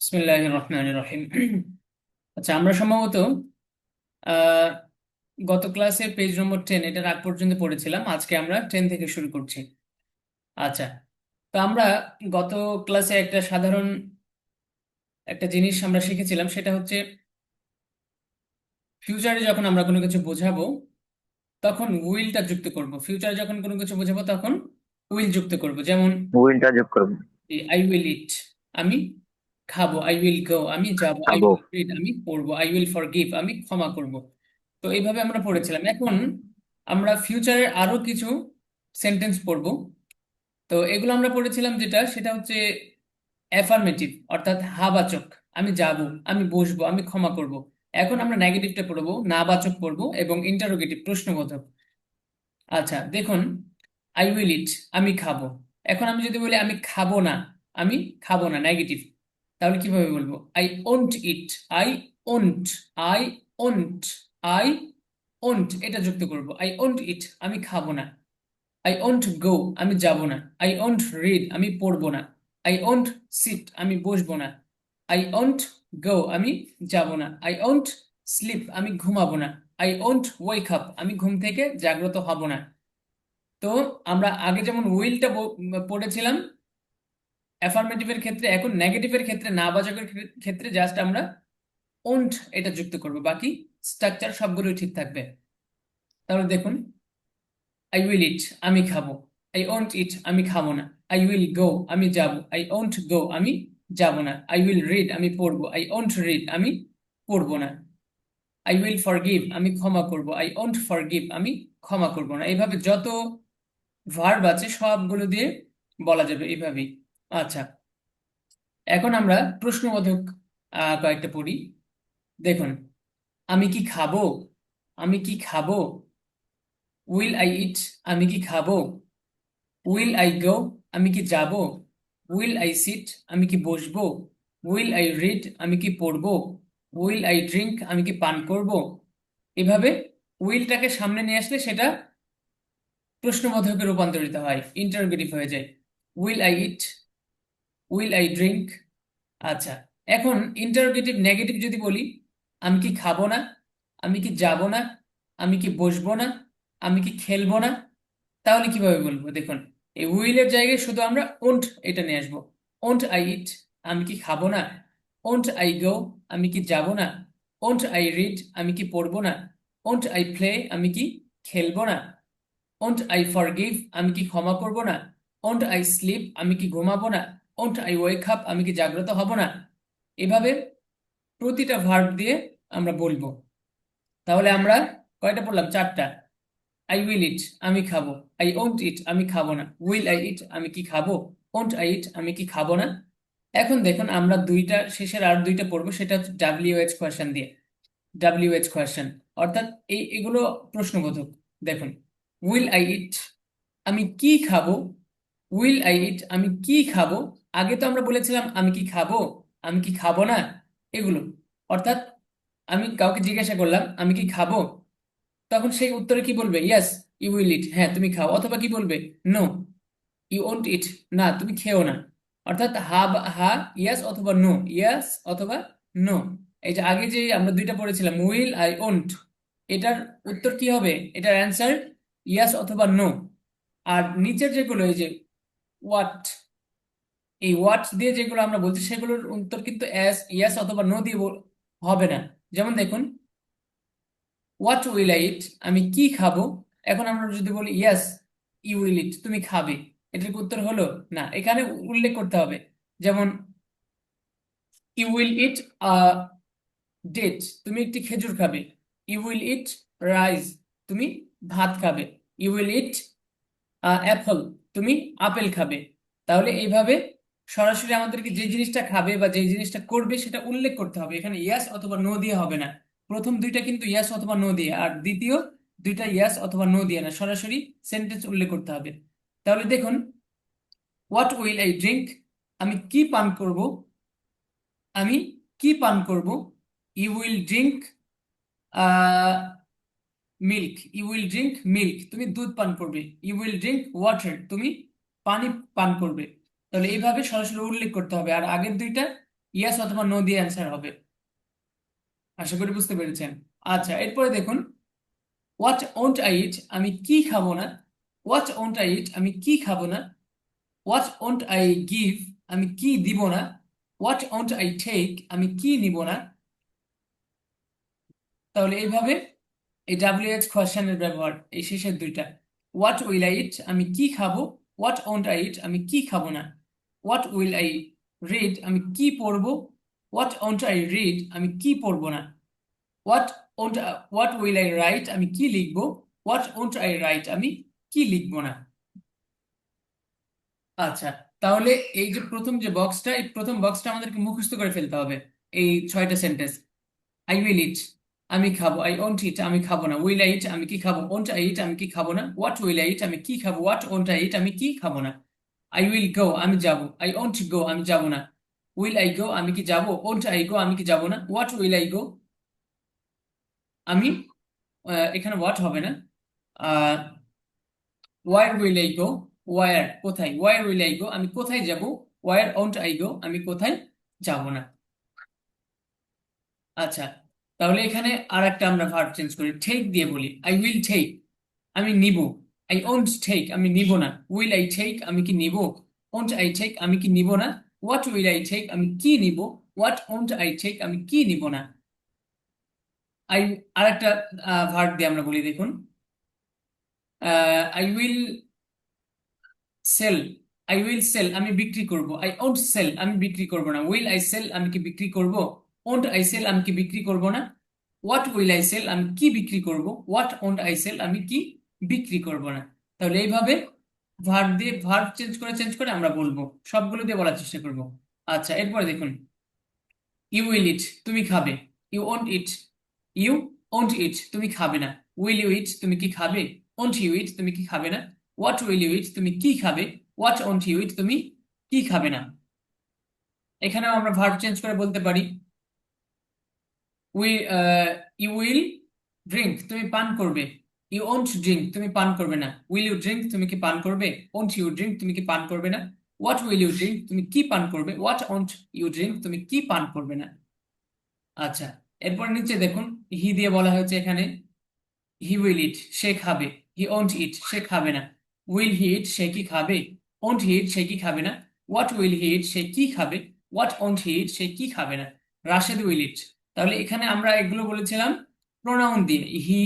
বিসমিল্লাহির রহমানির রহিম। আচ্ছা, আমরা সম্ভবত আহ গত ক্লাসে পেজ নম্বর 10 এটার আগ পর্যন্ত পড়েছিলাম। আজকে আমরা 10 থেকে শুরু করছি। আচ্ছা, তো আমরা গত ক্লাসে একটা সাধারণ একটা জিনিস আমরা শিখেছিলাম, সেটা হচ্ছে ফিউচারে যখন আমরা কোনো কিছু বোঝাবো তখন উইলটা যুক্ত করব। ফিউচারে যখন কোনো কিছু বোঝাবো তখন উইল যুক্ত করব। যেমন উইলটা যোগ করবো। আই উইল ইট, আমি খাবো। আই উইল গো, আমি যাব। আই খাবো। উইল রিড, আমি পড়বো। আই উইল ফরগিভ, আমি ক্ষমা করব। তো এইভাবে আমরা পড়েছিলাম। এখন আমরা ফিউচারের আরো কিছু সেন্টেন্স পড়বো। তো এগুলো আমরা পড়েছিলাম, যেটা সেটা হচ্ছে অ্যাফার্মেটিভ, অর্থাৎ হাবাচক। আমি যাব, আমি বসবো, আমি ক্ষমা করব। এখন আমরা নেগেটিভটা পড়বো, নাবাচক পড়বো, এবং ইন্টারোগেটিভ, প্রশ্নবোধক। আচ্ছা দেখুন, আই উইল ইট, আমি খাবো। এখন আমি যদি বলি আমি খাবো না, আমি খাবো না, নেগেটিভ, তাহলে কিভাবে বলবো? I won't it, I won't, I won't, I won't, এটা যুক্ত করবো। আই ওন্ট ইট, আমি খাবো না। আই ওন্ট গো, আমি যাব না। আই ওন্ট রিড, আমি পড়বো না। আই ওন্ট সিট, আমি বসবো না। আই ওন্ট গো, আমি যাব না। আই ওন্ট স্লিপ, আমি ঘুমাবো না। আই ওন্ট ওয়েক আপ, আমি ঘুম থেকে জাগ্রত হব না। তো আমরা আগে যেমন উইলটা পড়েছিলাম অ্যাফার্মেটিভের ক্ষেত্রে, এখন নেগেটিভের ক্ষেত্রে, নাবাচকের ক্ষেত্রে জাস্ট আমরা ওন্ট এটা যুক্ত করব, বাকি স্ট্রাকচার সবগুলোই ঠিক থাকবে। তাহলে দেখুন, আই উইল ইট, আমি খাবো। আই ওন্ট ইট, আমি খাবো না। আই উইল গো, আমি যাব। আই ওন্ট গো, আমি যাব না। আই উইল রিড, আমি পড়বো। আই ওন্ট রিড, আমি পড়বো না। আই উইল ফরগিভ, আমি ক্ষমা করব। আই ওন্ট ফরগিভ, আমি ক্ষমা করব না। এইভাবে যত ভার্ব আছে সবগুলো দিয়ে বলা যাবে এইভাবেই। আচ্ছা, এখন আমরা প্রশ্নবোধক কয়েকটা পড়ি। দেখুন, আমি কি খাবো, আমি কি খাবো। উইল আই ইট, আমি কি খাবো। উইল আই গো, আমি কি যাব। উইল আই সিট, আমি কি বসবো। উইল আই রিড, আমি কি পড়বো। উইল আই ড্রিঙ্ক, আমি কি পান করব। এভাবে উইলটাকে সামনে নিয়ে আসলে সেটা প্রশ্নবোধকে রূপান্তরিত হয়, ইন্টারোগেটিভ হয়ে যায়। Will I eat, will I drink. আচ্ছা, এখন ইন্টারোগেটিভ নেগেটিভ যদি বলি, আমি কি খাবো না, আমি কি যাব না, আমি কি বসবো না, আমি কি খেলবো না, তাহলে কিভাবে বলবো? দেখুন, এই উইলের জায়গায় শুধু আমরা ওন্ট এটা নিয়ে আসবো। ওন্ট আই ইট, আমি কি খাবো না। ওন্ট আই গো, আমি কি যাব না। ওন্ট আই রিড, আমি কি পড়বো না। ওন্ট আই প্লে, আমি কি খেলবো না। ওন্ট আই ফরগিভ, আমি কি ক্ষমা করব না। ওন্ট আই স্লিপ, আমি কি ঘুমাবো না। ওন্ট আই ওয়েক আপ, আমি কি জাগ্রত হব না। এভাবে প্রতিটা ভার্ব দিয়ে আমরা বলবো। তাহলে আমরা কয়টা পড়লাম? চারটা। আই উইল ইট, আমি খাবো। আই ওন্ট ইট, আমি খাবো না। উইল আই ইট, আমি কি খাবো। ওন্ট আই ইট, আমি কি খাবো না। এখন দেখুন, আমরা দুইটা শেষের আর দুইটা পড়বো, সেটা হচ্ছে ডাব্লিউএইচ কোয়েশ্চেন দিয়ে। ডাব্লিউএইচ কোয়েশ্চেন অর্থাৎ এগুলো প্রশ্নবোধক। দেখুন, উইল আই ইট, আমি কি খাবো। উইল আই ইট, আমি কি খাবো। আগে তো আমরা বলেছিলাম আমি কি খাবো, আমি কি খাবো না, এগুলো। অর্থাৎ আমি কাউকে জিজ্ঞাসা করলাম আমি কি খাবো, তখন সেই উত্তরে কি বলবে? ইয়েস ইউ উইল ইট, হ্যাঁ তুমি খাও। অথবা কি বলবে? নো ইউ ওন্ট ইট, না তুমি খেও না। অর্থাৎ হা হা, ইয়াস অথবা নো, ইয়াস অথবা নো। এই যে আগে যে আমরা দুইটা পড়েছিলাম উইল আই ওন্ট, এটার উত্তর কি হবে? এটার অ্যান্সার ইয়াস অথবা নো। আর নিচের যেগুলো, এই যে হোয়াট, এই হোয়াট দিয়ে যেগুলো আমরা বলছি সেগুলোর উত্তর কিন্তু অ্যাস, ইয়াস অথবা নো দিয়ে হবে না। যেমন দেখুন, হোয়াট উইল আই ইট, আমি কি খাবো। এখন আমরা যদি বলি ইয়াস ইউ উইল ইট, তুমি খাবে, এটার কি উত্তর হলো? না, এখানে উল্লেখ করতে হবে। যেমন ইউ উইল ইট ডেট, তুমি একটি খেজুর খাবে। ইউ উইল ইট রাইস, তুমি ভাত খাবে। ইউ উইল ইট অ্যাপল, তুমি আপেল খাবে। তাহলে এইভাবে সরাসরি আমাদেরকে যে জিনিসটা খাবে বা যে জিনিসটা করবে সেটা উল্লেখ করতে হবে। এখানে ইয়াস অথবা নো দিয়ে হবে না। প্রথম দুইটা কিন্তু ইয়াস অথবা নো দিয়ে, আর দ্বিতীয় দুইটা ইয়াস অথবা নো দিয়ে না, সরাসরি সেন্টেন্স উল্লেখ করতে হবে। তাহলে দেখুন, হোয়াট উইল আই ড্রিঙ্ক, আমি কি পান করব। আমি কি পান করব। You will drink milk, you will drink milk, তুমি দুধ পান করবে। ইউ উইল ড্রিঙ্ক ওয়াটার, তুমি পানি পান করবে। তাহলে এইভাবে সরাসরি উল্লেখ করতে হবে। আর আগের দুইটা ইয়াস অথবা নো দিয়ে অ্যান্সার হবে। আশা করি বুঝতে পেরেছেন। আচ্ছা, এরপরে দেখুন, হোয়াট ওন্ট আই ইট, আমি কি খাবো না। হোয়াট ওন্ট আই ইট, আমি কি খাবো না। হোয়াট ওন্ট আই গিভ, আমি কি দিব না। হোয়াট ওন্ট আই টেক, আমি কি নিব না। তাহলে এইভাবে এই WH কোয়েশ্চেনের ব্যবহার এই শেষের দুইটা। হোয়াট উইল আই ইট, আমি কি খাবো। হোয়াট ওন্ট আই ইট, আমি কি খাবো না। হোয়াট উইল আই রিড, আমি কি পড়বো। হোয়াট ওন্ট আই রিড, আমি কি পড়বো না। What won't what will I right, আমি কি লিখবো। হোয়াট ওন্ট আই রাইট, আমি কি লিখবো না। আচ্ছা, তাহলে এই যে প্রথম যে বক্সটা, এই প্রথম বক্সটা আমাদেরকে মুখস্থ করে ফেলতে হবে। এই 6টা সেন্টেন্স। আই উইল ইট, আমি খাবো। আই ওন্ট ইট, আমি খাবো না। উইল আই ইট, আমি কি খাবো। ওন্ট আই ইট, আমি কি খাবো না। হোয়াট উইল আই ইট, আমি কি খাবো। হোয়াট ওন্ট আই ইট, আমি কি খাবো না। আই উইল গো, আমি যাবো। আই ওন্ট গো, আমি যাবো না। উইল আই গো, আমি কি যাবো। ওন্ট আই গো, আমি কি যাবো না। হোয়াট উইল আই গো, আমি এখানে হোয়াট হবে না। Where will I go, where কোথায়। ওয়ার উইল আই গো, আমি কোথায় যাব। ওয়ার ওন্ট আই গো, আমি কোথায় যাব না। আচ্ছা, তাহলে এখানে আর একটা আমরা ভার্ব চেঞ্জ করি, টেক দিয়ে বলি। আই উইল টেক, আমি নিব। আই ওন্ট টেক, আমি নিব না। উইল আই টেক, আমি কি নিব। ওন্ট আই টেক, আমি কি নিব না। হোয়াট উইল আই টেক, আমি কি নিব। হোয়াট ওন্ট আই টেক, আমি কি নিব না। আই আর একটা ভার্ব দিয়ে আমরা বলি, দেখুন। I will sell, I will sell, আমি বিক্রি করব। আই ওন্ট সেল, আমি বিক্রি করব না। উইল আই সেল, আমি কি বিক্রি করব। ওন্ট আই সেল, আমি কি বিক্রি করব না। হোয়াট উইল আই সেল, আমি কি বিক্রি করব। হোয়াট ওন্ট আই সেল, আমি কি বিক্রি করব না। তাহলে এইভাবে ভার্ব দিয়ে ভার্ব চেঞ্জ করে আমরা বলবো, সবগুলো দিয়ে বলার চেষ্টা করব। আচ্ছা, এরপরে দেখুন, ইউ উইল ইট, তুমি খাবে। You won't eat, you won't eat, তুমি খাবে না। উইল ইউ ইট, তুমি কি খাবে। ওন্ট ইউ ইট, তুমি কি খাবে না। হোয়াট উইল ইউ ইট, তুমি কি খাবে। হোয়াট ওন্ট ইউ ইট, তুমি কি খাবে না। এখানেও আমরা ভার্ব চেঞ্জ করে বলতে পারি, উই ইউ উইল ড্রিঙ্ক, তুমি পান করবে। ইউ ওন্ট ড্রিঙ্ক, তুমি পান করবে না। উইল ইউ ড্রিঙ্ক, তুমি কি পান করবে। ওন্ট ইউ ড্রিঙ্ক, তুমি কি পান করবে না। হোয়াট উইল ইউ ড্রিঙ্ক, তুমি কি পান করবে। হোয়াট ওন্ট ইউ ড্রিঙ্ক, তুমি কি পান করবে না। আচ্ছা, এরপর নিচে দেখুন, হি দিয়ে বলা হয়েছে এখানে, হি উইল ইট, সে খাবে। হি ওন্ট ইট, সে খাবে না। উইল হি ইট, সে কি খাবে। ওন্ট হি ইট, সে কি খাবে না। হোয়াট উইল হি ইট, সে কি খাবে। হোয়াট ওন্ট হি ইট, সে কি খাবে না। রাশেদ উইল ইট। তাহলে এখানে আমরা এগুলো বলেছিলাম প্রোনাউন দিয়ে, হি,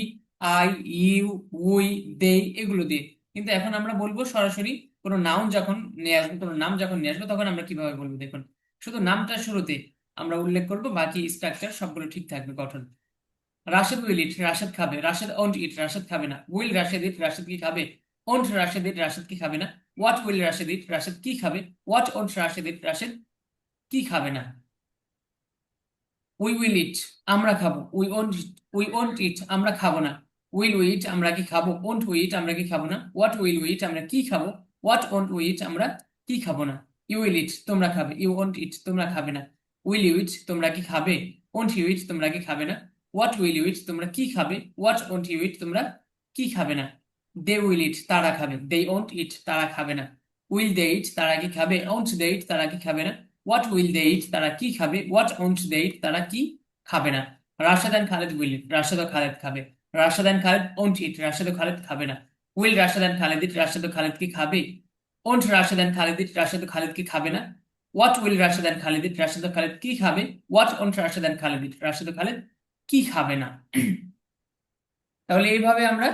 আই, ইউ, উই, দে, এগুলো দিয়ে। কিন্তু এখন আমরা বলবো সরাসরি কোনো নাউন যখন নিয়ে আসবো, কোনো নাম যখন নিয়ে আসবো, তখন আমরা কিভাবে বলবো দেখুন। শুধু নামটা শুরুতে আমরা উল্লেখ করব, বাকি স্ট্রাকচার সবগুলো ঠিক থাকবে, গঠন। রাশেদ উইল ইট, রাশেদ খাবে। রাশেদ ওন্ট ইট, রাশেদ খাবে না। উইল রাশেদ ইট, রাশেদ কি খাবে। ওন্ট রাশেদ ইট, রাশেদ কি খাবে না। হোয়াট উইল রাশেদ ইট, রাশেদ কি খাবে। হোয়াট ওন্ট রাশেদ ইট, রাশেদ কি খাবে না। উই উইল ইট, আমরা খাবো। উই ওন্ট ইট, আমরা খাবো না। উইল উই ইট, আমরা কি খাবো। ওন্ট উই ইট, আমরা কি খাবো না। হোয়াট উইল উই ইট, আমরা কি খাবো। হোয়াট ওন্ট উই ইট, আমরা কি খাবো না। ইউ উইল ইট, তোমরা খাবে। ইউ ওন্ট ইট, তোমরা খাবে না। উইল ইউ ইট, তোমরা কি খাবে। ওন্ট ইউ ইট, তোমরা কি খাবে না। হোয়াট উইল ইউ ইট, তোমরা কি খাবে। হোয়াট ওন্ট ইউ ইট, তোমরা কি খাবে না। দে উইল ইট, তারা খাবে। দে ওন্ট ইট, তারা খাবে না। উইল দে ইট, তারা কি খাবে। ওন্ট দে ইট, তারা কি খাবে না। হোয়াট উইল দে ইট, তারা কি খাবে। হোয়াট ওন্ট দে ইট, তারা কি খাবে না। Rashed and Khaled will eat, Rashed ও খালেদ খাবে। Rashed and Khaled won't eat, Rashed ও খালেদ খাবে না। Will Rashed and Khaled eat, Rashed ও খালেদ কি খাবে। Won't Rashed and Khaled eat, Rashed ও খালেদ কি খাবে না। What will Rashed and Khaled eat, Rashed ও খালেদ কি খাবে। What won't Rashed and Khaled eat, Rashed ও খালেদ কি খাবে না। তাহলে এইভাবে আমরা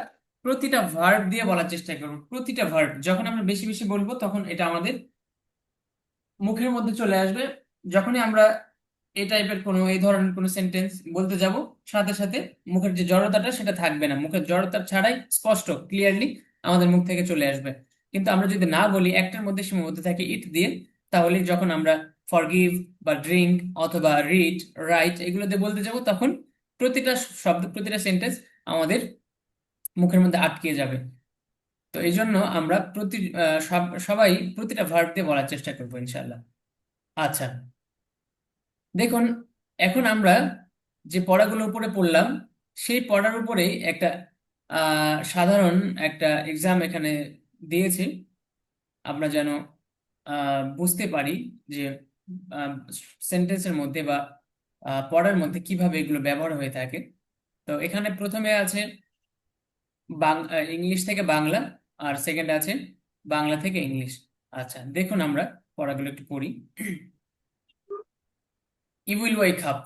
প্রতিটা ভার্ব দিয়ে বলার চেষ্টা করব। প্রতিটা ভার্ব যখন আমরা বেশি বেশি বলবো, তখন এটা আমাদের মুখের মধ্যে চলে আসবে। যখনই আমরা এই টাইপের কোনো, এই ধরনের কোনো সেন্টেন্স বলতে যাব, সাথে সাথে মুখের যে জড়তাটা সেটা থাকবে না, মুখের জড়তা ছাড়াই স্পষ্ট ক্লিয়ারলি আমাদের মুখ থেকে চলে আসবে। কিন্তু আমরা যদি না বলি, একটার মধ্যে সীমাবদ্ধ থাকি ইট দিয়ে, তাহলে যখন আমরা ফরগিভ বা ড্রিঙ্ক অথবা রিড, রাইট এগুলো দিয়ে বলতে যাব, তখন প্রতিটা শব্দ, প্রতিটা সেন্টেন্স আমাদের মুখের মধ্যে আটকে যাবে। তো এই জন্য আমরা সবাই প্রতিটা ভার্ব দিয়ে বলার চেষ্টা করবো ইনশাল্লাহ। আচ্ছা, দেখুন, এখন আমরা যে পড়াগুলোর উপরে পড়লাম, সেই পড়ার উপরে একটা সাধারণ একটা এক্সাম এখানে দিয়েছি। আমরা যেন বুঝতে পারি যে সেন্টেন্সের মধ্যে বা পড়ার মধ্যে কিভাবে এগুলো ব্যবহার হয়ে থাকে। তো এখানে প্রথমে আছে ইংলিশ থেকে বাংলা, আর সেকেন্ড আছে বাংলা থেকে ইংলিশ। আচ্ছা দেখুন আমরা পড়াগুলো একটু পড়ি। You will wake up,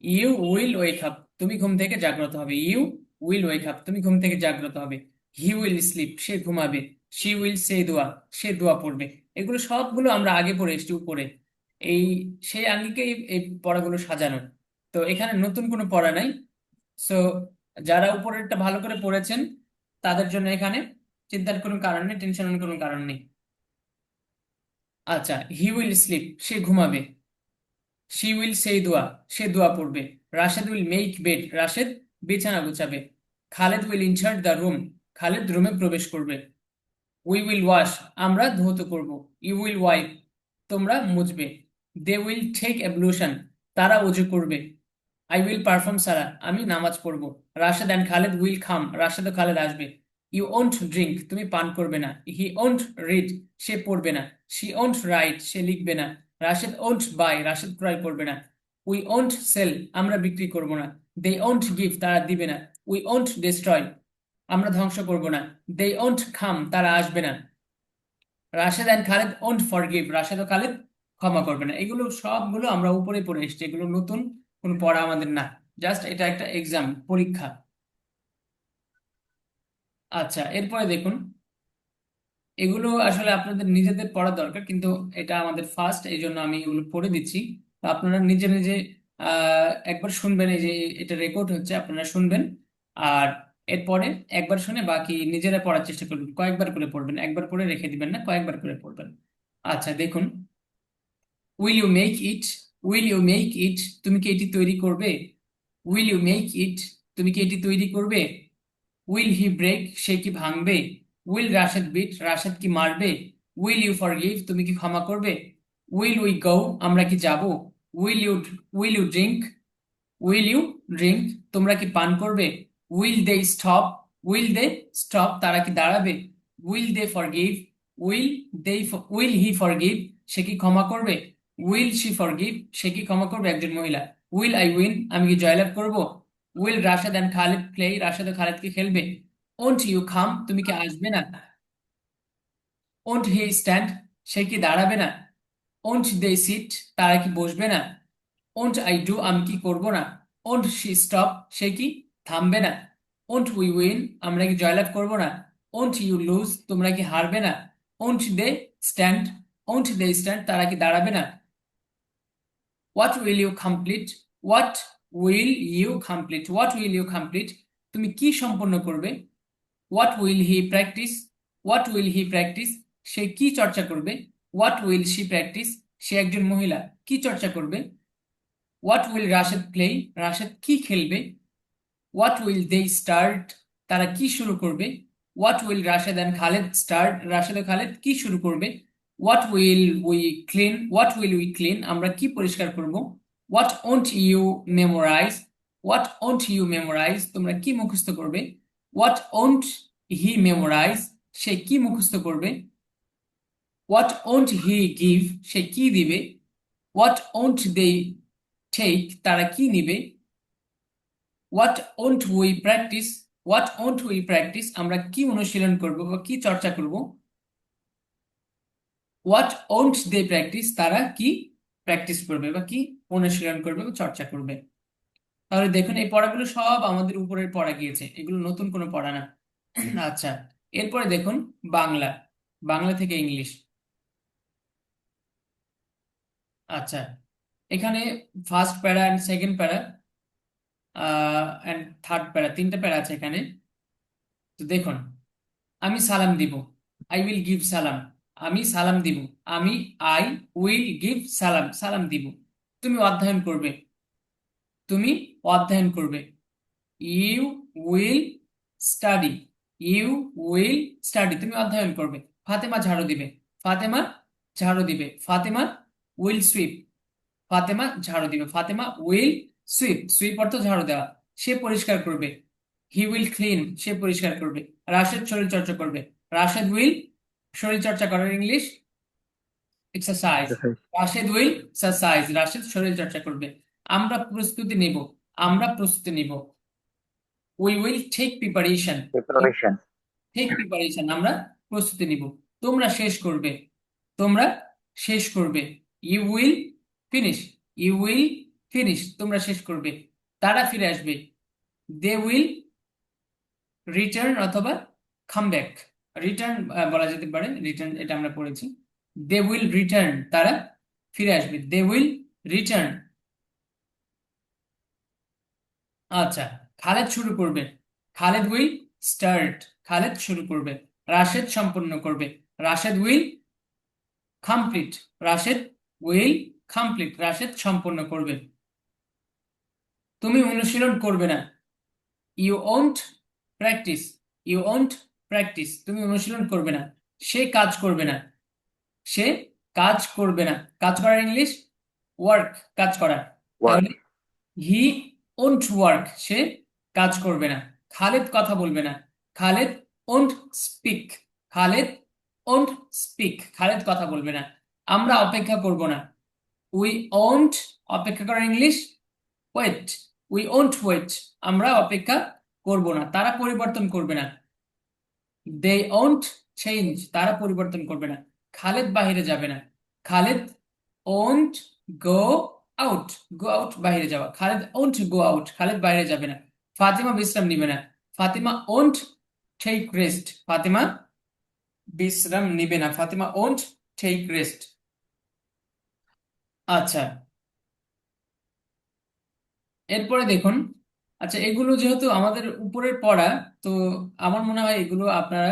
you will wake up, তুমি ঘুম থেকে জাগ্রত হবে। ইউ উইল ওয়েক আপ, তুমি ঘুম থেকে জাগ্রত হবে। হি উইল স্লিপ, সে ঘুমাবে। শি উইল সে দোয়া, সে দোয়া পড়বে। এগুলো সবগুলো আমরা আগে পড়ে এসেছি উপরে। এই সেই আঙ্গিকে এই পড়াগুলো সাজানো। তো এখানে নতুন কোনো পড়া নাই। সো যারা উপরেরটা ভালো করে পড়েছেন তাদের জন্য এখানে চিন্তার কোনো কারণ নেই, টেনশনের কোনো কারণ নেই। আচ্ছা, হি উইল স্লিপ, সে ঘুমাবে। শি উইল সেই দোয়া, সে দোয়া পড়বে। Rashed will make bed, Rashed বিছানা গুছাবে। Khaled will insert the room, Khaled রুমে প্রবেশ করবে। উই উইল ওয়াশ, আমরা ধৌত করব। ইউ উইল ওয়াইপ, তোমরা মুছবে। দে উইল টেক অ্যাবলুশন, তারা অজু করবে। আই উইল পারফর্ম সালাহ, আমি নামাজ পড়ব। রাশেদ অ্যান্ড খালেদ উইল খাম, রাশেদ ও খালেদ আসবে। ইউ ওন্ট ড্রিঙ্ক, তুমি পান করবে না। হি ওন্ট রিড, সে পড়বে না। শি ওন্ট রাইট, সে লিখবে না। রাশেদ ওন্ট বাই, রাশেদ ক্রয় করবে না। উই ওন্ট সেল, আমরা বিক্রি করব না। দে ওন্ট গিভ, তারা দিবে না। উই ওন্ট ডিস্ট্রয়, আমরা ধ্বংস করব না। দে ওন্ট খাম, তারা আসবে না। Rashed and Khaled won't forgive, Rashed ও খালেদ ক্ষমা করবে না। এগুলো সবগুলো আমরা উপরে পড়ে এসেছি, এগুলো নতুন কোনো পড়া আমাদের না, জাস্ট এটা একটা এক্সাম, পরীক্ষা। আচ্ছা এরপরে দেখুন, এগুলো আসলে আপনাদের নিজেদের পড়া দরকার, কিন্তু এটা আমাদের ফার্স্ট, এই জন্য আমি এগুলো পড়ে দিচ্ছি। তো আপনারা নিজে নিজে একবার শুনবেন, এই যে এটা রেকর্ড হচ্ছে, আপনারা শুনবেন। আর এরপরে একবার শুনে বাকি নিজেরা পড়ার চেষ্টা করবেন, কয়েকবার করে পড়বেন, একবার করে রেখে দিবেন না, কয়েকবার করে পড়বেন। আচ্ছা দেখুন, will you make it, will you make it, তুমি কি এটি তৈরি করবে। উইল ইউ মেক ইট, তুমি কি এটি তৈরি করবে। উইল হি ব্রেক, সে কি ভাঙবে। উইল রাশেদ বিট, রাশেদ কি মারবে। উইল ইউ ফরগিভ, তুমি কি ক্ষমা করবে। উইল উই গো, আমরা কি যাব। Will you will you drink, will you drink, তোমরা কি পান করবে। Will they stop, will they stop, তারা কি দাঁড়াবে। Will they forgive, will they will he forgive, সে কি ক্ষমা করবে। উইল শি ফরগিভ, সে কি ক্ষমা করবে, একজন মহিলা। উইল আই উইন, আমি কি জয়লাভ করব। Will Rashed and Khalid play, Rashed ও খালিদ কি খেলবে। ওন্ট ইউ খাম, তুমি কি আসবে না। ওন্ট হি স্ট্যান্ড, সে কি দাঁড়াবে না। ওন্ট দে সিট, তারা কি বসবে না। ওন্ট আই ডু, আমি কি করব না। ওন্ট শি স্টপ, সে কি থামবে না। ওন্ট উই উইন, আমরা কি জয়লাভ করব না। ওন্ট ইউ লুজ, তোমরা কি হারবে না। Won't they stand, won't they stand, তারা কি দাঁড়াবে না। What will you complete, what will you complete, what will you complete, তুমি কি সম্পন্ন করবে। What will he practise, what will he practise, সে কি চর্চা করবে। হোয়াট উইল শি প্র্যাকটিস, সে একজন মহিলা, কি চর্চা করবে। What will Rashed play, Rashed কি খেলবে। হোয়াট উইল দে স্টার্ট, তারা কি শুরু করবে। What will Rashed and Khaled start, Rashed ও খালেদ কি শুরু করবে। What will we clean, what will we clean, আমরা কি পরিষ্কার করব। What won't you memorise, what won't you memorise, তোমরা কি মুখস্থ করবে। হোয়াট ওন্ট হি মেমোরাইজ, সে কি মুখস্থ করবে। হোয়াট ওন্ট হি গিভ, সে কি দিবে। হোয়াট ওন্ট দে টেক, তারা কি নিবে। What won't we practise, what won't we practice, আমরা কি অনুশীলন করব বা কি চর্চা করব। হোয়াট ওন্ট দে প্র্যাকটিস, তারা কি প্র্যাকটিস করবে বা কি অনুশীলন করবে বা চর্চা করবে। তাহলে দেখুন এই পড়াগুলো সব আমাদের উপরের পড়া গিয়েছে, এগুলো নতুন কোনো পড়া না। আচ্ছা এরপরে দেখুন বাংলা, বাংলা থেকে ইংলিশ। আচ্ছা এখানে ফার্স্ট প্যারা অ্যান্ড সেকেন্ড প্যারা অ্যান্ড থার্ড প্যারা, তিনটা প্যারা আছে এখানে। তো দেখুন, আমি সালাম দিব, আই উইল গিভ সালাম, আমি সালাম দিব। আমি আই উইল গিভ সালাম, সালাম দিব। তুমি অধ্যয়ন করবে, তুমি অধ্যয়ন করবে। You will study, you will study, তুমি অধ্যয়ন করবে। ফাতেমা ঝাড়ু দিবে, ফাতেমা ঝাড়ু দিবে। ফাতেমা উইল সুইপ, ফাতেমা ঝাড়ু দিবে। ফাতেমা উইল সুইপ, সুইপ অর্থ ঝাড়ু দেওয়া। সে পরিষ্কার করবে। হি উইল ক্লিন, সে পরিষ্কার করবে। রাশেদ শরীর চর্চা করবে, রাশেদ উইল শরীর চর্চা করার English exercise. Rashed will exercise, Rashed শরীর চর্চা করবে। আমরা প্রস্তুতি নিব, আমরা প্রস্তুতি নিব। We will take preparation, preparation. Take preparation, আমরা প্রস্তুতি নিব। তোমরা শেষ করবে, তোমরা শেষ করবে। You will finish, you will finish, তোমরা শেষ করবে। তারা ফিরে আসবে। দে উইল রিটার্ন অথবা কাম ব্যাক। রিটার্ন বলা যেতে পারে, রিটার্ন এটা আমরা পড়েছি। দে উইল রিটার্ন, তারা ফিরে আসবে। They will return. আচ্ছা, খালেদ শুরু করবে। খালেদ উইল স্টার্ট, খালেদ শুরু করবে। রাশেদ সম্পন্ন করবে। Rashed will complete, Rashed will complete, Rashed সম্পন্ন করবে। তুমি অনুশীলন করবে না। You won't practice, you won't practice, তুমি অনুশীলন করবে না। সে কাজ করবে না, সে কাজ করবে না। কাজ করার ইংলিশ ওয়ার্ক, কাজ করা। ওয়ার্ক। তাহলে হি ওন্ট ওয়ার্ক, সে কাজ করবে না। খালেদ কথা বলবে না। Khaled won't speak, Khaled won't speak, Khaled কথা বলবে না। আমরা অপেক্ষা করব না। উই ওন্ট, অপেক্ষা করার English wait, we won't wait, আমরা অপেক্ষা করব না। তারা পরিবর্তন করবে না। দে ওন্ট চেঞ্জ, তারা পরিবর্তন করবে না। খালেদ বাইরে যাবে না। Khaled won't go out, go out বাইরে যাওয়া। Khaled won't go out, Khaled বাইরে যাবে না। ফাতিমা বিশ্রাম নিবে না। Fatima won't take rest, Fatima বিশ্রাম নিবে না। Fatima won't take rest. আচ্ছা, এরপরে দেখুন। আচ্ছা, এগুলো যেহেতু আমাদের উপরের পড়া, তো আমার মনে হয় এগুলো আপনারা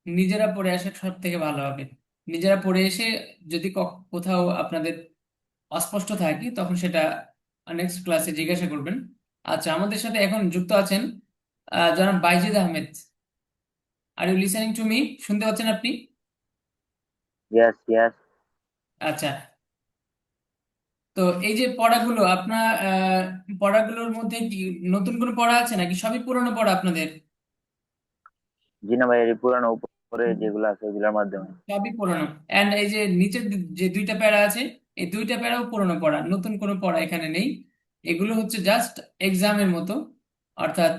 নিজেরা পড়ে আসা সব থেকে ভালো হবে। নিজেরা পড়ে এসে যদি কোথাও আপনাদের অস্পষ্ট থাকে, তখন সেটা নেক্সট ক্লাসে জিজ্ঞাসা করবেন। আচ্ছা, আমাদের সাথে এখন যুক্ত আছেন জনাব Bayezid Ahmed. Are you listening to me? শুনতে পাচ্ছেন আপনি? Yes, yes. আচ্ছা, তো এই যে পড়াগুলো আপনার, পড়াগুলোর মধ্যে কি নতুন কোনো পড়া আছে নাকি সবই পুরনো পড়া আপনাদের? জি না ভাই, এই পুরানো উপরে যেগুলো আছে ওগুলোর মাধ্যমে। সবই পুরনো। এন্ড এই যে নিচের যে দুইটা প্যারা আছে, এই দুইটা প্যারাও পুরনো পড়া, নতুন কোনো পড়া এখানে নেই। এগুলো হচ্ছে জাস্ট এক্সামের মতো। অর্থাৎ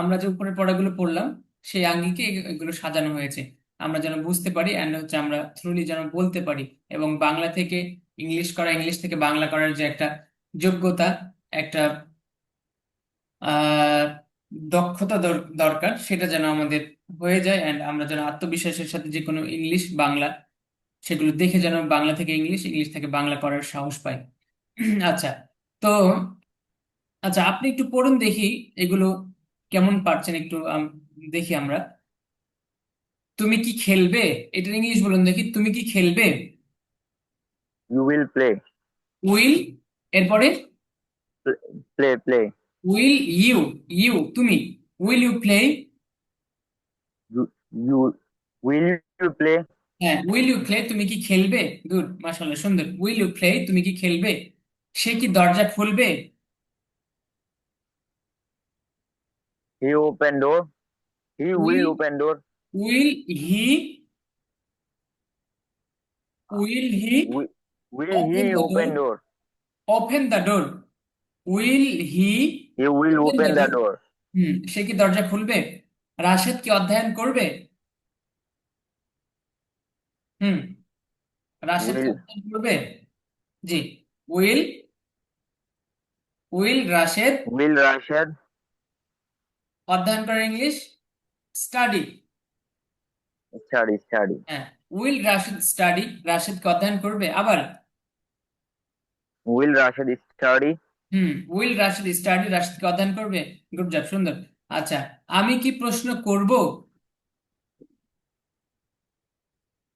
আমরা যে উপরের পড়াগুলো পড়লাম, সেই আঙ্গিকে এগুলো সাজানো হয়েছে। আমরা যেন বুঝতে পারি, এন্ড হচ্ছে আমরা থ্রুলি যেন বলতে পারি। এবং বাংলা থেকে ইংলিশ করা, ইংলিশ থেকে বাংলা করার যে একটা যোগ্যতা, একটা আহ দক্ষতা দরকার, সেটা যেন আমাদের হয়ে যায়। এন্ড আমরা যেন আত্মবিশ্বাসের সাথে যে কোনো ইংলিশ বাংলা, সেগুলো দেখে যেন বাংলা থেকে ইংলিশ, ইংলিশ থেকে বাংলা করার সাহস পাই। আচ্ছা, তো আচ্ছা, আপনি একটু পড়ুন দেখি এগুলো কেমন পারছেন একটু দেখি আমরা। তুমি কি খেলবে? এটার ইংলিশ বলুন দেখি, তুমি কি খেলবে? You will play. উইল, এরপরে play, play. Will you, you তুমি, will you play? You you will you play. হ্যাঁ, উইল ইউ প্লে, তুমি কি খেলবে? গুড, মাশাআল্লাহ, সুন্দর। উইল ইউ প্লে, তুমি কি খেলবে? সে কি দরজা খুলবে? He open door. He will, will open door. Will he, will he will he open the door? Open door. Open the door, will he he will open the open the door? Door. হুম, সে কি দরজা খুলবে? রাশেদ কি অধ্যয়ন করবে? হুম, রাশেদ কি will অধ্যয়ন করবে? জি, will, will Rashed will Rashed অধ্যয়ন করে ইংলিশ? স্টাডি। Study, study. হ্যাঁ, উইল রাশেদ স্টাডি, রাশেদ কি অধ্যয়ন করবে? আবার will Rashed study. Will Rashed study, Rashed কি অধ্যয়ন করবে? গুড জব, সুন্দর। আচ্ছা, আমি কি প্রশ্ন করব?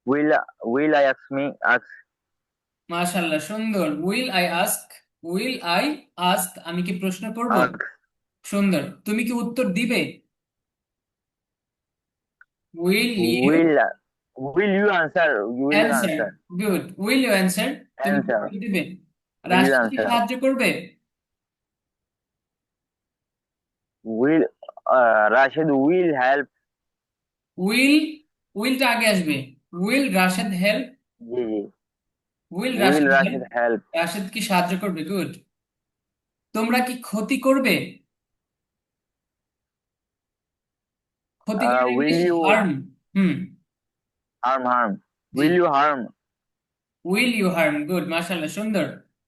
Will will I ask me ask. মাশাআল্লাহ, সুন্দর। Will I ask, will I ask, আমি কি প্রশ্ন করব? আস্ক। সুন্দর। তুমি কি উত্তর দিবে? Will you will will you answer. Will you answer? Answer. Good, will you answer, তুমি কি অ্যান্সার। উত্তর দিবে? উইল ইউ রাশেদ কি আনসার। সাহায্য করবে? Will Rashed will help. Will, উইলটা আগে আসবে। Will Rashed help? জি, জি। Will Will Rashed help, Rashid help? Rashed কি সাহায্য করবে? গুড। তোমরা কি ক্ষতি করবে? ক্ষতি করার Will ইংলিশ you হার্ম। হুম। harm? জি। Will you harm? Will you harm, good, মাশাআল্লাহ, সুন্দর।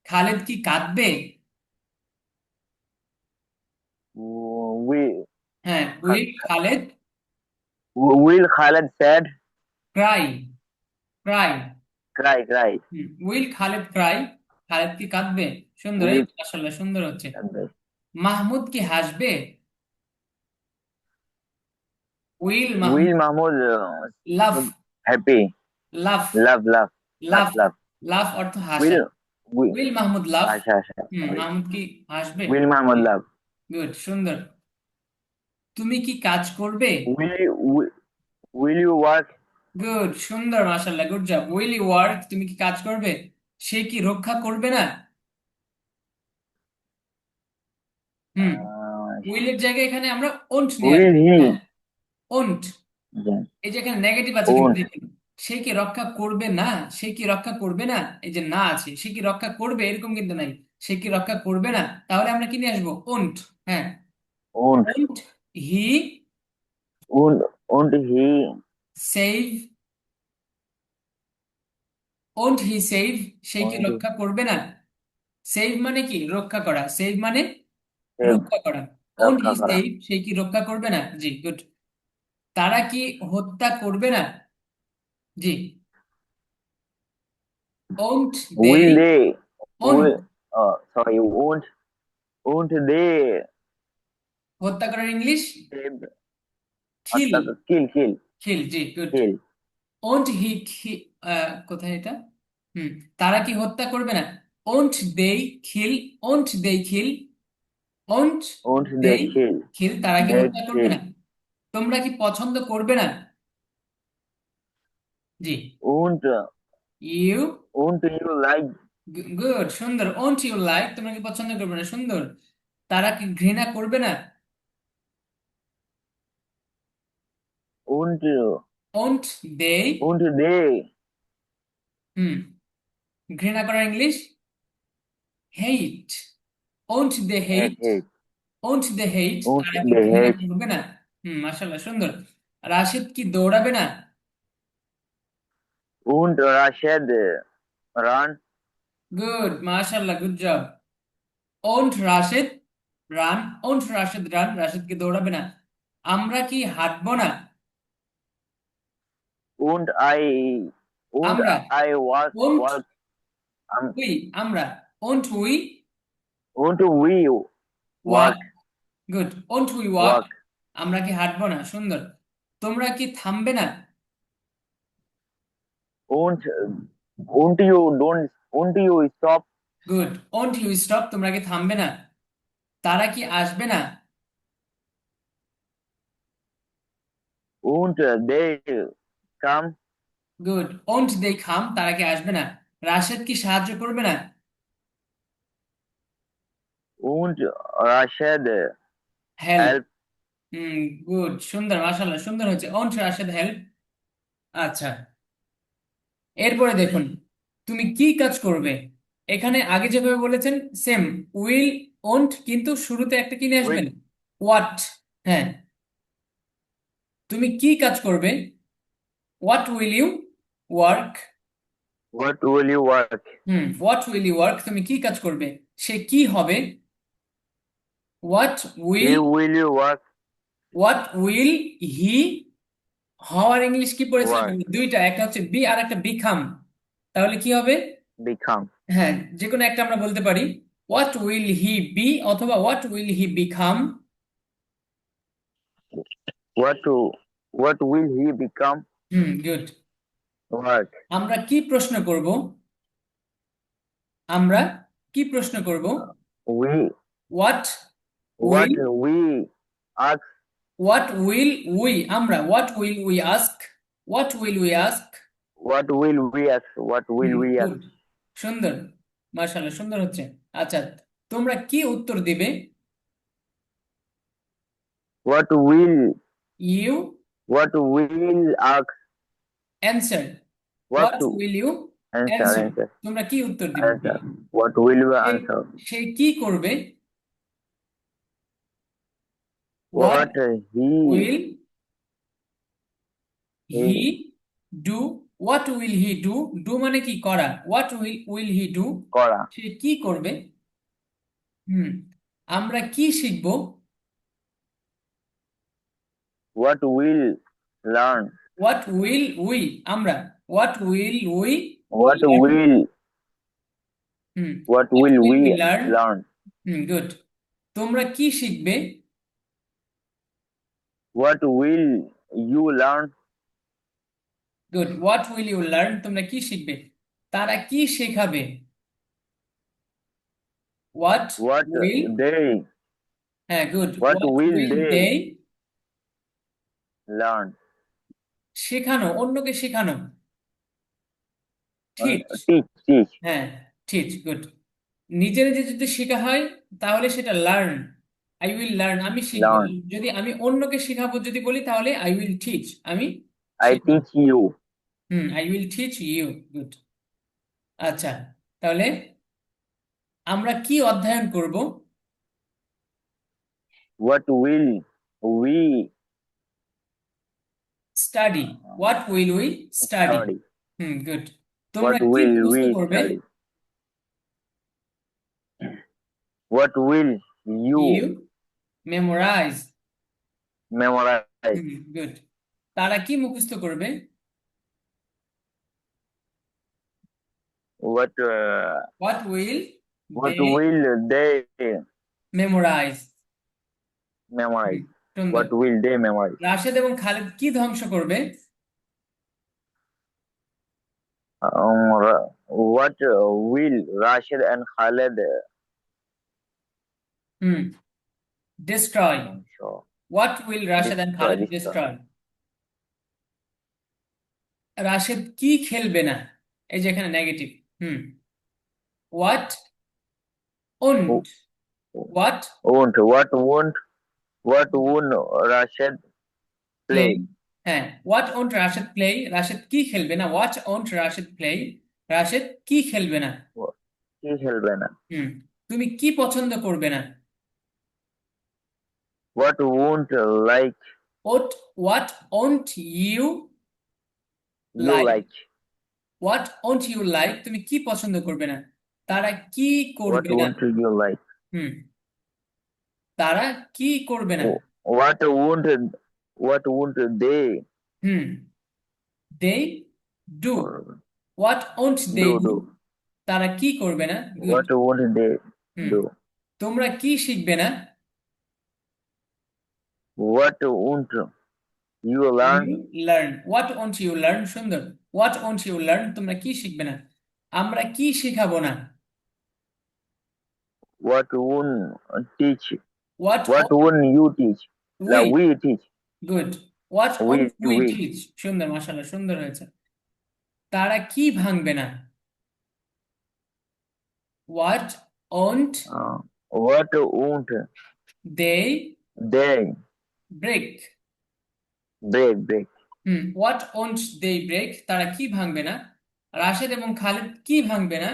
খালেদ কি কাঁদবে? Will হ্যাঁ, will Khaled Will Khaled sad? Cry, cry. Cry. Will Khaled cry, Khaled কি কাঁদবে? সুন্দর, এই Will তো মাশাআল্লাহ সুন্দর হচ্ছে। Khaled মাহমুদ কি হাসবে? উইল Will মাহমুদ Mahmoud লাফ, happy? লাফ, Laugh. লাফ, লাফ অর্থ হাসা। Will উইল মাহমুদ লাফ। আচ্ছা sorry. মাহমুদ কি হাসবে? Will Mahmoud laugh? গুড, সুন্দর। তুমি কি কাজ করবে? Will you work? গুড, সুন্দর, মাশাআল্লাহ, good job. Will you work, তুমি কি কাজ করবে? সে কি রক্ষা করবে না? হুম। Uh, উইলের জায়গায় এখানে আমরা ওন্ট নিয়ে will আসবো। হ্যাঁ, he? ওন্ট। Yeah. এই যে এখানে নেগেটিভ আছে কিন্তু Won't. দেখুন। সে কি রক্ষা করবে না? সে কি রক্ষা করবে না? এই যে না আছে, সে কি রক্ষা করবে এরকম কিন্তু নাই। সে কি রক্ষা করবে না, তাহলে আমরা কি নিয়ে আসবো? ওন্ট। হ্যাঁ, Won't. Won't he Won't he save, won't he save, সে কি won't রক্ষা করবে না? সেভ মানে কি? রক্ষা করা। সেভ মানে save রক্ষা করা। ওন্ট রক্ষা হি করা? সেভ, সে কি রক্ষা করবে না? জি, গুড। তারা কি হত্যা করবে না? জি, won't they, Will they? Won't Will sorry. Won't they হত্যা করার ইংলিশ save? খিল, Kill. খিল, জি, গুড। Kill. ওন্ট হি, কোথায় এটা? হুম। তারা কি হত্যা করবে না? ওন্ট দে খিল, ওন্ট দে খিল, won't Won't they they kill? খিল, তারা কি They হত্যা করবে না? kill. তোমরা কি পছন্দ করবে না? জি, Won't you, won't you like? গুড, সুন্দর। ওন্ট ইউ লাইক, তোমরা কি পছন্দ করবে না? সুন্দর। তারা কি ঘৃণা করবে না? Won't you? Won't they, Won't they হুম, ঘৃণা করার English hate, won't they hate, hate? Won't they hate, Won't তারা কি they ঘৃণা hate? করবে না? মাশাআল্লাহ, সুন্দর। রাশিদ কি দৌড়াবে না? Won't Rashid run? গুড, মাশাআল্লাহ, good job. Won't Rashid run, won't Rashid run, Rashid কি দৌড়াবে না? আমরা কি হাঁটবো না? Won't I? Won't আমরা, I ওন্ট walk? উই, আমরা, won't we Won't we walk, walk? Good, won't we walk, Walk? আমরা কি হাঁটবো না? সুন্দর। তোমরা কি থামবে না? Won't won't you don't won't you stop? Good, won't you stop, তোমরা কি থামবে না? তারা কি আসবে না? Won't they come? Good, won't they come, তারা কি আসবে না? রাশেদ কি সাহায্য করবে না? Won't Rashid help. help? Hmm, good, সুন্দর, মাশাআল্লাহ, সুন্দর হয়েছে। Won't Rashed help. আচ্ছা, এরপরে দেখুন, তুমি কি কাজ করবে? এখানে আগে যেভাবে বলেছেন সেম, উইল, ওন্ট, কিন্তু শুরুতে একটা কি নিয়ে Will আসবেন? হোয়াট। হ্যাঁ, তুমি কি কাজ করবে? What will you work. what will you work? What will you work, তুমি কি কাজ করবে? সে কি হবে? What will, He will you work? What will he, হওয়ার ইংলিশ কি পড়েছিলাম Work? আমরা? দুইটা, একটা হচ্ছে বি আর একটা বিকাম। তাহলে কি হবে? Become? হ্যাঁ, যে কোনো একটা আমরা বলতে পারি। হোয়াট উইল হি বি অথবা what will he become. What to? What will he become? Good. Work? আমরা কি প্রশ্ন করব? আমরা কি প্রশ্ন করব? We what what will, we ask? What will we, আমরা what will we ask, what will we ask. What will we ask? What will we ask? Good, সুন্দর, মাশাআল্লাহ, সুন্দর হচ্ছে। আচ্ছা, তোমরা কি উত্তর দিবে? What will you what will ask? Answer, What what to? Will you answer, answer. answer, তোমরা কি উত্তর দিবে? answer. What will you say answer? সে কি করবে? What What he will he he do? What will he do? Do মানে কি, করা। What will he do? করা? সে কি করবে? হুম। আমরা কি শিখবো? What will learn? What will we, আমরা what will we What learn? will হুম। what what will will we we learn? learn? হুম, গুড। তোমরা কি শিখবে? What will you learn? Good. What will you learn? তোমরা কি শিখবে? তারা কি শেখাবে? হোয়াট What উইল, they হ্যাঁ good, what what will will they they learn? শেখানো, অন্যকে শেখানো। ঠিক। Teach. হ্যাঁ, ঠিক, গুড। নিজে নিজে যদি শেখা হয় তাহলে সেটা লার্ন। আই উইল লার্ন, আমি শিখবো। Learn. যদি আমি অন্যকে শেখাবো যদি বলি, তাহলে আই উইল টিচ, আমি I শেখাবো। teach you. I will teach you, good. আচ্ছা, তাহলে আমরা কি অধ্যয়ন করব? What will we study. What will we study? study? Good. তোমরা What কি will মুখস্থ we করবে? study? What will you you memorize. memorize? Good. তারা কি মুখস্থ করবে? What what will what they will they memorize? memorize? সুন্দর। What will they memorize? রাশেদ এবং খালেদ কি ধ্বংস করবে? What will Rashid and Khaled হুম, destroy. show? What will Rashed and Khaled Destroy. Destroy? Rashed কি খেলবে না? এই যে এখানে নেগেটিভ। হুম। What won't, Who- what What won't Rashid play, play? হ্যাঁ, what won't Rashed play? Rashed কি খেলবে না? What won't Rashed play? Rashed কি খেলবে না? কি খেলবে না? হুম। তুমি কি পছন্দ করবে না? What won't like what won't you you like? like? What won't you like, তুমি কি পছন্দ করবে না? তারা কি What করবে না? won't you like? হুম। তারা কি করবে না? What won't they হুম। They do. What won't they do? do? তারা কি করবে না? গুড। What won't they হুম। do? তোমরা কি শিখবে না? What won't you learn? You learn. What won't you learn, সুন্দর। হোয়াট ওন্ট ইউ লার্ন, তোমরা কি শিখবে না? আমরা কি শিখাবো না? What won't teach? What What won't you teach? We, We teach. Good. What won't we We. Teach, সুন্দর, মাশাআল্লাহ, সুন্দর হয়েছে। তারা কি ভাঙবে না? What won't What won't they they break? break? What won't they break, তারা কি ভাঙবে না? রাশেদ এবং খালিদ কি ভাঙবে না?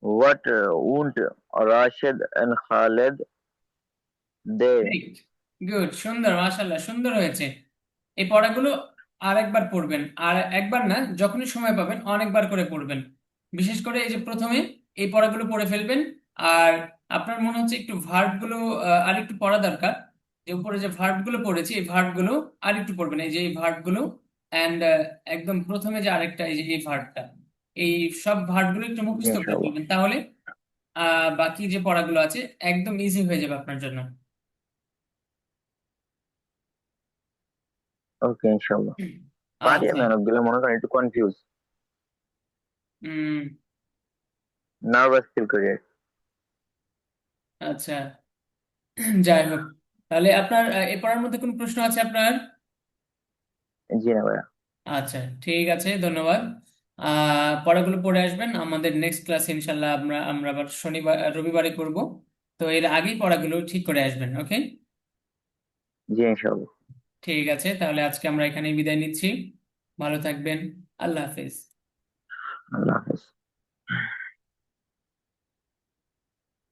What won't Rashid and Khalid they? Break. Good, সুন্দর, মাশাআল্লাহ, সুন্দর হয়েছে। এই পড়াগুলো আর একবার পড়বেন, আর একবার না, যখনই সময় পাবেন অনেকবার করে পড়বেন। বিশেষ করে এই যে প্রথমে এই পড়াগুলো পড়ে ফেলবেন। আর আপনার মনে হচ্ছে একটু ভার্ব গুলো আর একটু পড়া দরকার। যে উপরে যে ভার্ব গুলো পড়েছি, এই ভার্ব গুলো আর একটু পড়বেন, এই যে এই ভার্ব গুলো। অ্যান্ড একদম প্রথমে যে আরেকটা, এই যে এই ভার্বটা, এই সব ভার্ব গুলো একটু মুখস্থ করে Inshallah. ফেলবেন, তাহলে বাকি যে পড়াগুলো আছে একদম ইজি হয়ে যাবে আপনার জন্য। Okay, inshallah. পারি আচ্ছা। আমি অনেকগুলো, মনে করেন একটু কনফিউজ, উম নার্ভাস ফিল করি আর কি। আচ্ছা, যাই হোক, তাহলে আপনার এ পড়ার মধ্যে কোনো প্রশ্ন আছে আপনার? জি না ভাইয়া। আচ্ছা, ঠিক আছে, ধন্যবাদ। পড়াগুলো পড়ে আসবেন আমাদের নেক্সট ক্লাসে ইনশাল্লাহ। আমরা আমরা আবার শনিবার রবিবারে করব। তো এর আগেই পড়াগুলো ঠিক করে আসবেন, ওকে? জি ইনশাল্লাহ। ঠিক আছে, তাহলে আজকে আমরা এখানেই বিদায় নিচ্ছি। ভালো থাকবেন। আল্লাহ হাফেজ। আল্লাহ